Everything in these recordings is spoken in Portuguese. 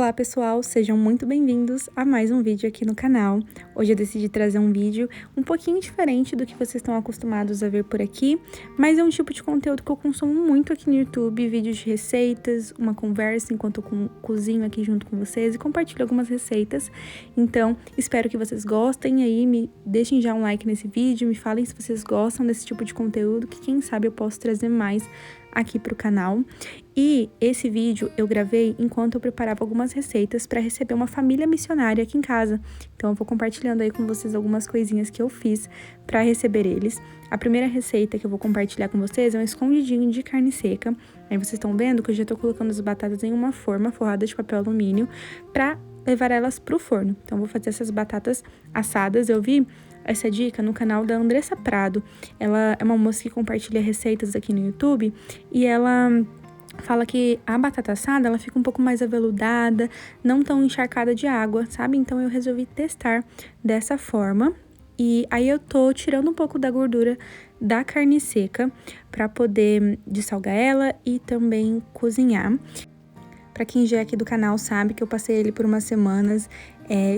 Olá pessoal, sejam muito bem-vindos a mais um vídeo aqui no canal. Hoje eu decidi trazer um vídeo um pouquinho diferente do que vocês estão acostumados a ver por aqui, mas é um tipo de conteúdo que eu consumo muito aqui no YouTube, vídeos de receitas, uma conversa enquanto eu cozinho aqui junto com vocês e compartilho algumas receitas. Então, espero que vocês gostem aí, me deixem já um like nesse vídeo, me falem se vocês gostam desse tipo de conteúdo, que quem sabe eu posso trazer mais aqui pro canal. E esse vídeo eu gravei enquanto eu preparava algumas receitas para receber uma família missionária aqui em casa. Então eu vou compartilhando aí com vocês algumas coisinhas que eu fiz para receber eles. A primeira receita que eu vou compartilhar com vocês é um escondidinho de carne seca. Aí vocês estão vendo que eu já tô colocando as batatas em uma forma forrada de papel alumínio para levar elas pro forno. Então eu vou fazer essas batatas assadas. Eu vi essa dica no canal da Andressa Prado. Ela é uma moça que compartilha receitas aqui no YouTube e ela fala que a batata assada, ela fica um pouco mais aveludada, não tão encharcada de água, sabe? Então eu resolvi testar dessa forma. E aí eu tô tirando um pouco da gordura da carne seca para poder dessalgar ela e também cozinhar. Pra quem já é aqui do canal sabe que eu passei ele por umas semanas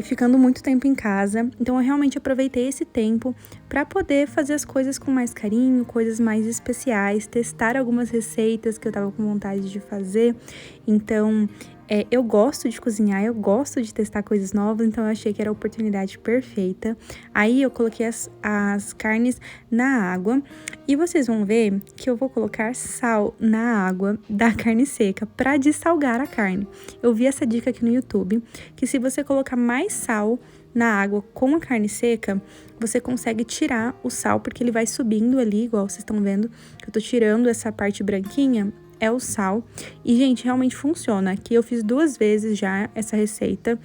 ficando muito tempo em casa. Então eu realmente aproveitei esse tempo para poder fazer as coisas com mais carinho, coisas mais especiais, testar algumas receitas que eu tava com vontade de fazer. Então eu gosto de cozinhar, eu gosto de testar coisas novas, então eu achei que era a oportunidade perfeita. Aí eu coloquei as carnes na água e vocês vão ver que eu vou colocar sal na água da carne seca para dessalgar a carne. Eu vi essa dica aqui no YouTube, que se você colocar mais sal na água com a carne seca, você consegue tirar o sal, porque ele vai subindo ali, igual vocês estão vendo, que eu tô tirando essa parte branquinha, é o sal. E, gente, realmente funciona. Aqui eu fiz 2 vezes já essa receita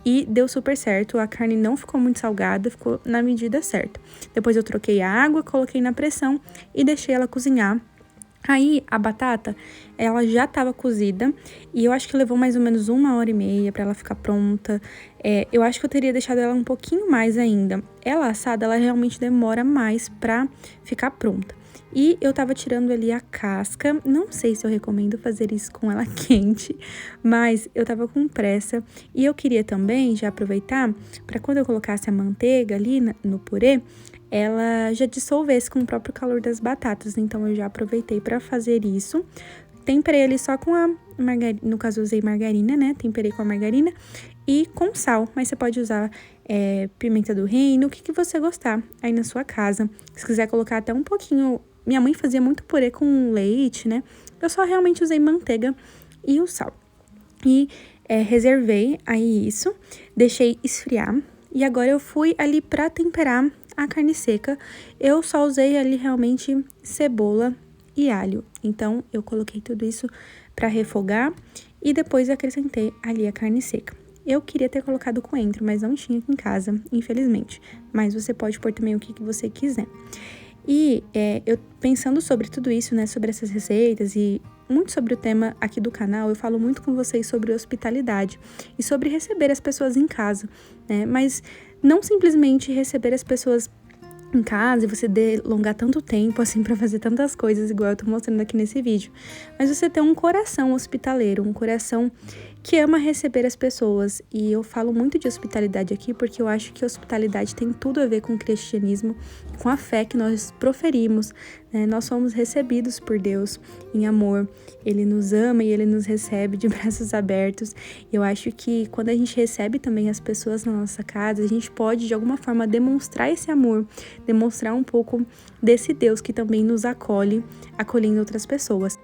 e deu super certo. A carne não ficou muito salgada, ficou na medida certa. Depois eu troquei a água, coloquei na pressão e deixei ela cozinhar. Aí, a batata, ela já tava cozida e eu acho que levou mais ou menos 1h30 pra ela ficar pronta. Eu acho que eu teria deixado ela um pouquinho mais ainda. Ela assada, ela realmente demora mais pra ficar pronta. E eu tava tirando ali a casca, não sei se eu recomendo fazer isso com ela quente, mas eu tava com pressa. E eu queria também já aproveitar pra quando eu colocasse a manteiga ali no purê, ela já dissolvesse com o próprio calor das batatas. Então eu já aproveitei pra fazer isso. Temperei ali só com a margarina, no caso eu usei margarina, né? Temperei com a margarina e com sal, mas você pode usar pimenta do reino, o que você gostar aí na sua casa. Se quiser colocar até um pouquinho. Minha mãe fazia muito purê com leite, né? Eu só realmente usei manteiga e o sal. E reservei aí isso, deixei esfriar. E agora eu fui ali pra temperar a carne seca. Eu só usei ali realmente cebola e alho. Então, eu coloquei tudo isso pra refogar e depois acrescentei ali a carne seca. Eu queria ter colocado coentro, mas não tinha aqui em casa, infelizmente. Mas você pode pôr também o que você quiser. E eu pensando sobre tudo isso, né, sobre essas receitas e muito sobre o tema aqui do canal, eu falo muito com vocês sobre hospitalidade e sobre receber as pessoas em casa, né, mas não simplesmente receber as pessoas em casa e você delongar tanto tempo assim pra fazer tantas coisas igual eu tô mostrando aqui nesse vídeo, mas você ter um coração hospitaleiro, um coração que ama receber as pessoas. E eu falo muito de hospitalidade aqui porque eu acho que hospitalidade tem tudo a ver com o cristianismo, com a fé que nós proferimos, né? Nós somos recebidos por Deus em amor, Ele nos ama e Ele nos recebe de braços abertos. Eu acho que quando a gente recebe também as pessoas na nossa casa, a gente pode de alguma forma demonstrar esse amor, demonstrar um pouco desse Deus que também nos acolhe, acolhendo outras pessoas.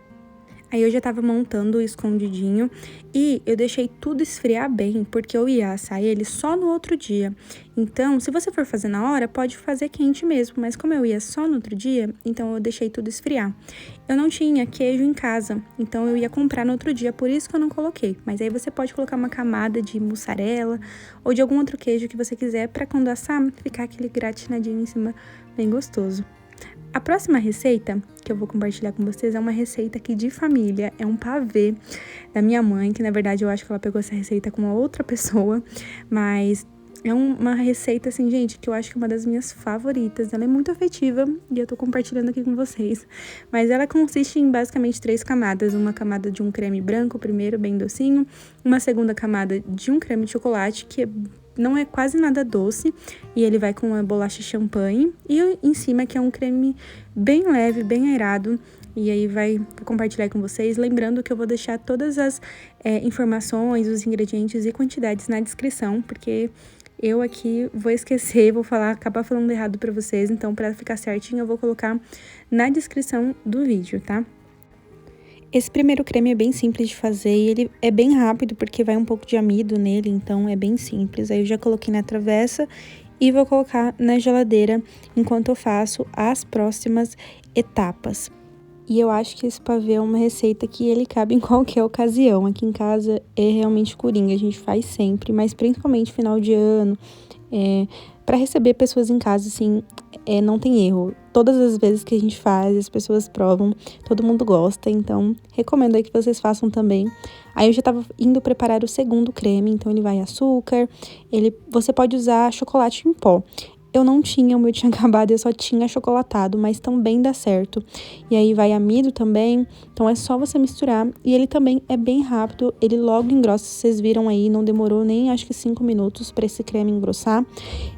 Aí eu já tava montando o escondidinho e eu deixei tudo esfriar bem, porque eu ia assar ele só no outro dia. Então, se você for fazer na hora, pode fazer quente mesmo, mas como eu ia só no outro dia, então eu deixei tudo esfriar. Eu não tinha queijo em casa, então eu ia comprar no outro dia, por isso que eu não coloquei. Mas aí você pode colocar uma camada de mussarela ou de algum outro queijo que você quiser, pra quando assar, ficar aquele gratinadinho em cima bem gostoso. A próxima receita que eu vou compartilhar com vocês é uma receita aqui de família, é um pavê da minha mãe, que na verdade eu acho que ela pegou essa receita com uma outra pessoa, mas É uma receita, assim, gente, que eu acho que é uma das minhas favoritas. Ela é muito afetiva e eu tô compartilhando aqui com vocês. Mas ela consiste em basicamente 3 camadas. Uma camada de um creme branco, primeiro, bem docinho. Uma segunda camada de um creme de chocolate, que não é quase nada doce. E ele vai com uma bolacha champanhe. E em cima, que é um creme bem leve, bem aerado. E aí vou compartilhar com vocês, lembrando que eu vou deixar todas as informações, os ingredientes e quantidades na descrição, porque eu aqui vou esquecer, acabar falando errado pra vocês, então pra ficar certinho eu vou colocar na descrição do vídeo, tá? Esse primeiro creme é bem simples de fazer e ele é bem rápido, porque vai um pouco de amido nele, então é bem simples. Aí eu já coloquei na travessa e vou colocar na geladeira enquanto eu faço as próximas etapas. E eu acho que esse pavê é uma receita que ele cabe em qualquer ocasião. Aqui em casa é realmente coringa, a gente faz sempre, mas principalmente final de ano, para receber pessoas em casa, assim, não tem erro. Todas as vezes que a gente faz, as pessoas provam, todo mundo gosta, então recomendo aí que vocês façam também. Aí eu já tava indo preparar o segundo creme, então ele vai açúcar, você pode usar chocolate em pó. Eu não tinha, o meu tinha acabado, eu só tinha achocolatado, mas também dá certo. E aí vai amido também, então é só você misturar. E ele também é bem rápido, ele logo engrossa, vocês viram aí, não demorou nem acho que 5 minutos para esse creme engrossar.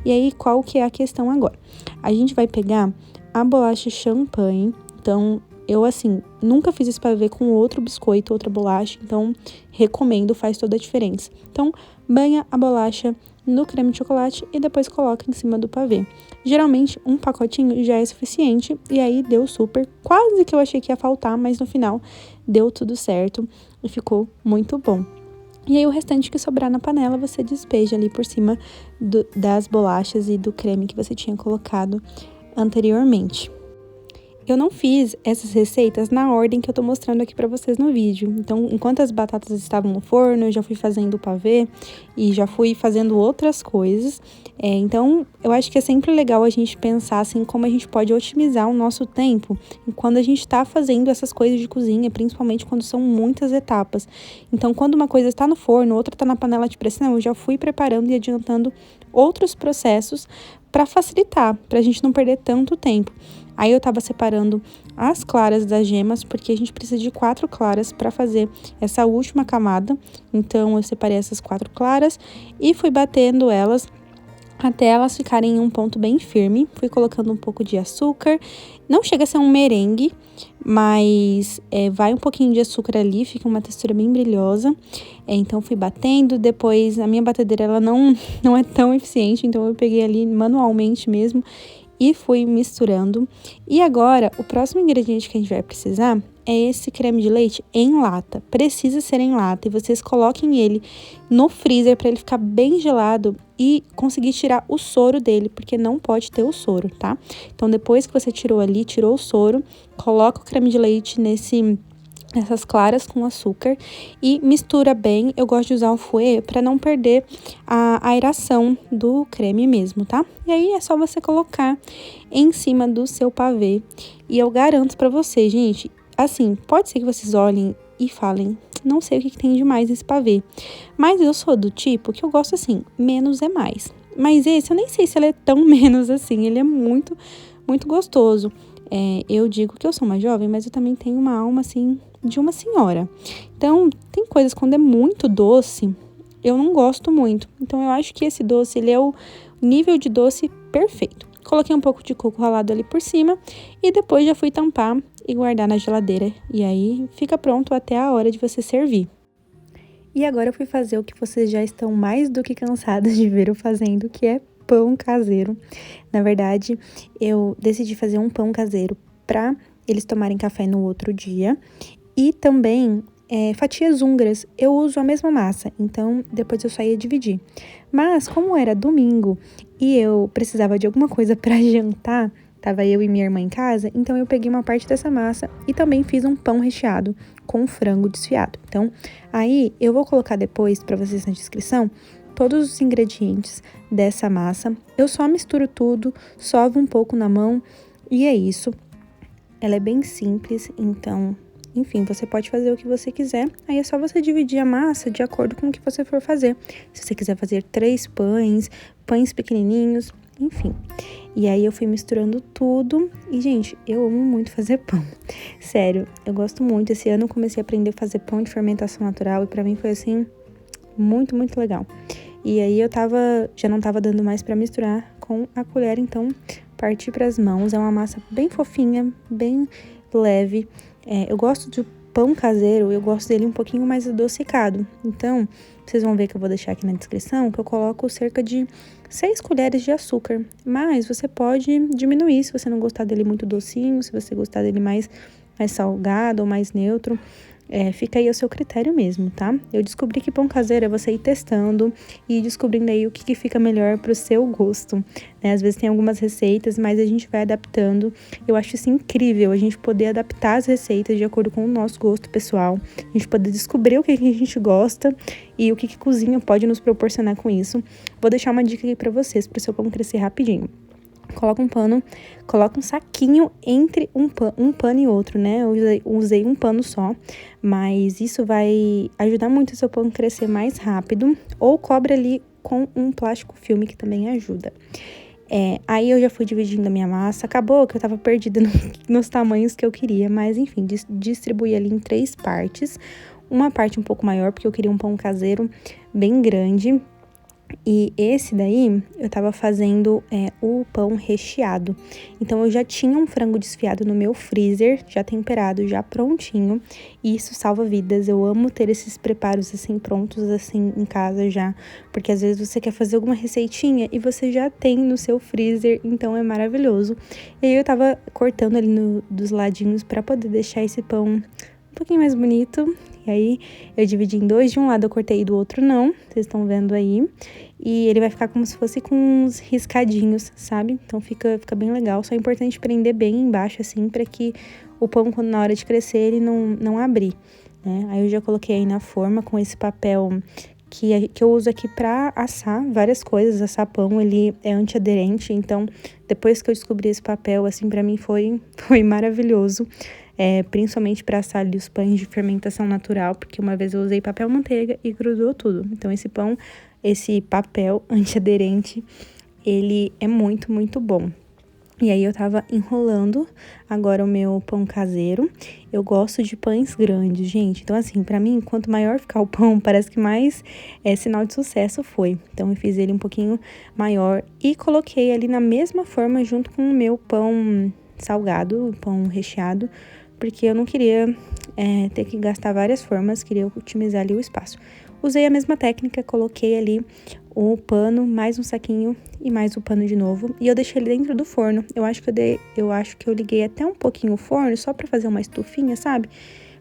E aí, qual que é a questão agora? A gente vai pegar a bolacha champanhe, então eu, assim, nunca fiz esse pavê com outro biscoito, outra bolacha, então recomendo, faz toda a diferença. Então, banha a bolacha no creme de chocolate e depois coloca em cima do pavê. Geralmente, um pacotinho já é suficiente e aí deu super. Quase que eu achei que ia faltar, mas no final deu tudo certo e ficou muito bom. E aí, o restante que sobrar na panela, você despeja ali por cima das bolachas e do creme que você tinha colocado anteriormente. Eu não fiz essas receitas na ordem que eu tô mostrando aqui pra vocês no vídeo. Então, enquanto as batatas estavam no forno, eu já fui fazendo o pavê e já fui fazendo outras coisas. Então, eu acho que é sempre legal a gente pensar, assim, como a gente pode otimizar o nosso tempo quando a gente tá fazendo essas coisas de cozinha, principalmente quando são muitas etapas. Então, quando uma coisa está no forno, outra tá na panela de pressão, eu já fui preparando e adiantando outros processos para facilitar, pra gente não perder tanto tempo. Aí eu tava separando as claras das gemas, porque a gente precisa de 4 claras para fazer essa última camada. Então, eu separei essas 4 claras e fui batendo elas até elas ficarem em um ponto bem firme. Fui colocando um pouco de açúcar. Não chega a ser um merengue, mas vai um pouquinho de açúcar ali, fica uma textura bem brilhosa. Então, fui batendo. Depois, a minha batedeira, ela não é tão eficiente, então eu peguei ali manualmente mesmo e fui misturando. E agora, o próximo ingrediente que a gente vai precisar é esse creme de leite em lata. Precisa ser em lata e vocês coloquem ele no freezer para ele ficar bem gelado e conseguir tirar o soro dele, porque não pode ter o soro, tá? Então, depois que você tirou o soro, coloca o creme de leite essas claras com açúcar e mistura bem. Eu gosto de usar o fouet para não perder a aeração do creme mesmo, tá? E aí é só você colocar em cima do seu pavê e eu garanto para vocês, gente, assim, pode ser que vocês olhem e falem, não sei o que tem de mais nesse pavê, mas eu sou do tipo que eu gosto assim, menos é mais. Mas esse eu nem sei se ele é tão menos assim, ele é muito, muito gostoso. Eu digo que eu sou mais jovem, mas eu também tenho uma alma assim de uma senhora. Então, tem coisas quando é muito doce, eu não gosto muito. Então, eu acho que esse doce, ele é o nível de doce perfeito. Coloquei um pouco de coco ralado ali por cima e depois já fui tampar e guardar na geladeira. E aí, fica pronto até a hora de você servir. E agora eu fui fazer o que vocês já estão mais do que cansadas de ver eu fazendo, que é pão caseiro. Na verdade, eu decidi fazer um pão caseiro para eles tomarem café no outro dia. E também fatias húngaras, eu uso a mesma massa, então depois eu só ia dividir. Mas como era domingo e eu precisava de alguma coisa para jantar, tava eu e minha irmã em casa, então eu peguei uma parte dessa massa e também fiz um pão recheado com frango desfiado. Então, aí eu vou colocar depois para vocês na descrição todos os ingredientes dessa massa. Eu só misturo tudo, sovo um pouco na mão e é isso. Ela é bem simples, então Enfim, você pode fazer o que você quiser, aí é só você dividir a massa de acordo com o que você for fazer. Se você quiser fazer 3 pães, pães pequenininhos, enfim. E aí eu fui misturando tudo e, gente, eu amo muito fazer pão. Sério, eu gosto muito. Esse ano eu comecei a aprender a fazer pão de fermentação natural e pra mim foi, assim, muito, muito legal. E aí já não tava dando mais pra misturar com a colher, então parti pras mãos. É uma massa bem fofinha, bem leve. Eu gosto de pão caseiro, eu gosto dele um pouquinho mais adocicado. Então, vocês vão ver que eu vou deixar aqui na descrição que eu coloco cerca de 6 colheres de açúcar. Mas você pode diminuir se você não gostar dele muito docinho, se você gostar dele mais salgado ou mais neutro. Fica aí ao seu critério mesmo, tá? Eu descobri que pão caseiro é você ir testando e descobrindo aí o que fica melhor pro seu gosto, né? Às vezes tem algumas receitas, mas a gente vai adaptando. Eu acho isso incrível, a gente poder adaptar as receitas de acordo com o nosso gosto pessoal, a gente poder descobrir o que a gente gosta e o que cozinha pode nos proporcionar com isso. Vou deixar uma dica aqui pra vocês, pro seu pão crescer rapidinho. Coloca um pano, coloca um saquinho entre um pano e outro, né? Eu usei um pano só, mas isso vai ajudar muito o seu pão a crescer mais rápido. Ou cobre ali com um plástico filme, que também ajuda. Aí eu já fui dividindo a minha massa. Acabou que eu tava perdida nos tamanhos que eu queria, mas enfim, distribuí ali em 3 partes. Uma parte um pouco maior, porque eu queria um pão caseiro bem grande. E esse daí, eu tava fazendo o pão recheado. Então, eu já tinha um frango desfiado no meu freezer, já temperado, já prontinho. E isso salva vidas. Eu amo ter esses preparos, assim, prontos, assim, em casa já. Porque, às vezes, você quer fazer alguma receitinha e você já tem no seu freezer. Então, é maravilhoso. E aí, eu tava cortando ali dos ladinhos pra poder deixar esse pão um pouquinho mais bonito. E aí, eu dividi em 2, de um lado eu cortei e do outro não, vocês estão vendo aí. E ele vai ficar como se fosse com uns riscadinhos, sabe? Então, fica bem legal. Só é importante prender bem embaixo, assim, pra que o pão, quando na hora de crescer, ele não abrir, né? Aí, eu já coloquei aí na forma com esse papel que eu uso aqui pra assar várias coisas. Assar pão, ele é antiaderente, então, depois que eu descobri esse papel, assim, pra mim foi maravilhoso. Principalmente para assar ali os pães de fermentação natural, porque uma vez eu usei papel manteiga e grudou tudo. Então, esse papel antiaderente, ele é muito, muito bom. E aí, eu tava enrolando agora o meu pão caseiro. Eu gosto de pães grandes, gente. Então, assim, pra mim, quanto maior ficar o pão, parece que mais sinal de sucesso foi. Então, eu fiz ele um pouquinho maior e coloquei ali na mesma forma junto com o meu pão salgado, pão recheado, porque eu não queria ter que gastar várias formas, queria otimizar ali o espaço. Usei a mesma técnica, coloquei ali o pano, mais um saquinho e mais o pano de novo, e eu deixei ele dentro do forno. Eu acho que eu liguei até um pouquinho o forno, só pra fazer uma estufinha, sabe?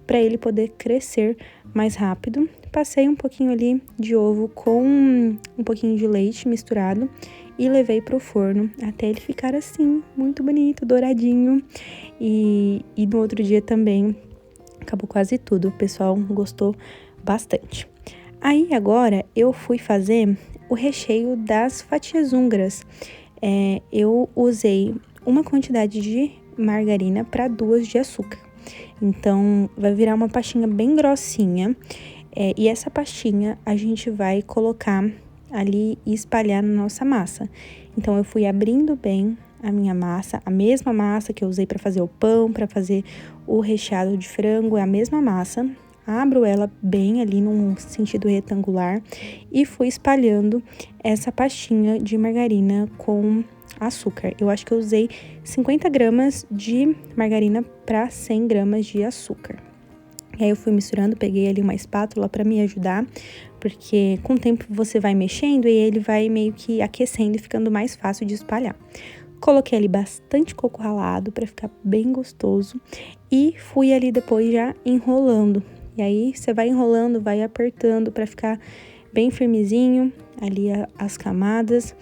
Pra ele poder crescer mais rápido. Passei um pouquinho ali de ovo com um pouquinho de leite misturado e levei pro forno até ele ficar assim, muito bonito, douradinho. E no outro dia também acabou quase tudo, o pessoal gostou bastante. Aí agora eu fui fazer o recheio das fatias húngaras. Eu usei uma quantidade de margarina para 2 de açúcar. Então, vai virar uma pastinha bem grossinha. E essa pastinha a gente vai colocar ali e espalhar na nossa massa. Então, eu fui abrindo bem a minha massa, a mesma massa que eu usei para fazer o pão, para fazer o recheado de frango, é a mesma massa. Abro ela bem ali num sentido retangular e fui espalhando essa pastinha de margarina com açúcar. Eu acho que eu usei 50 gramas de margarina para 100 gramas de açúcar. E aí eu fui misturando, peguei ali uma espátula para me ajudar, porque com o tempo você vai mexendo e ele vai meio que aquecendo e ficando mais fácil de espalhar. Coloquei ali bastante coco ralado para ficar bem gostoso e fui ali depois já enrolando. E aí você vai enrolando, vai apertando para ficar bem firmezinho ali as camadas.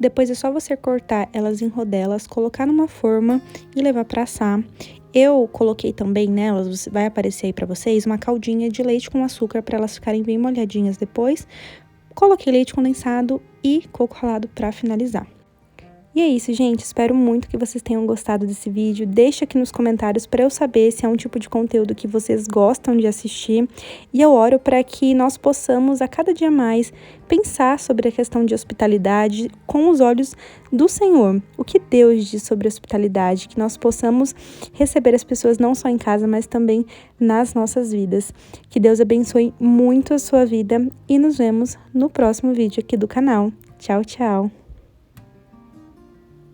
Depois é só você cortar elas em rodelas, colocar numa forma e levar para assar. Eu coloquei também nelas, vai aparecer aí para vocês, uma caldinha de leite com açúcar para elas ficarem bem molhadinhas depois. Coloquei leite condensado e coco ralado para finalizar. E é isso, gente. Espero muito que vocês tenham gostado desse vídeo. Deixa aqui nos comentários para eu saber se é um tipo de conteúdo que vocês gostam de assistir. E eu oro para que nós possamos, a cada dia mais, pensar sobre a questão de hospitalidade com os olhos do Senhor. O que Deus diz sobre hospitalidade, que nós possamos receber as pessoas não só em casa, mas também nas nossas vidas. Que Deus abençoe muito a sua vida e nos vemos no próximo vídeo aqui do canal. Tchau, tchau!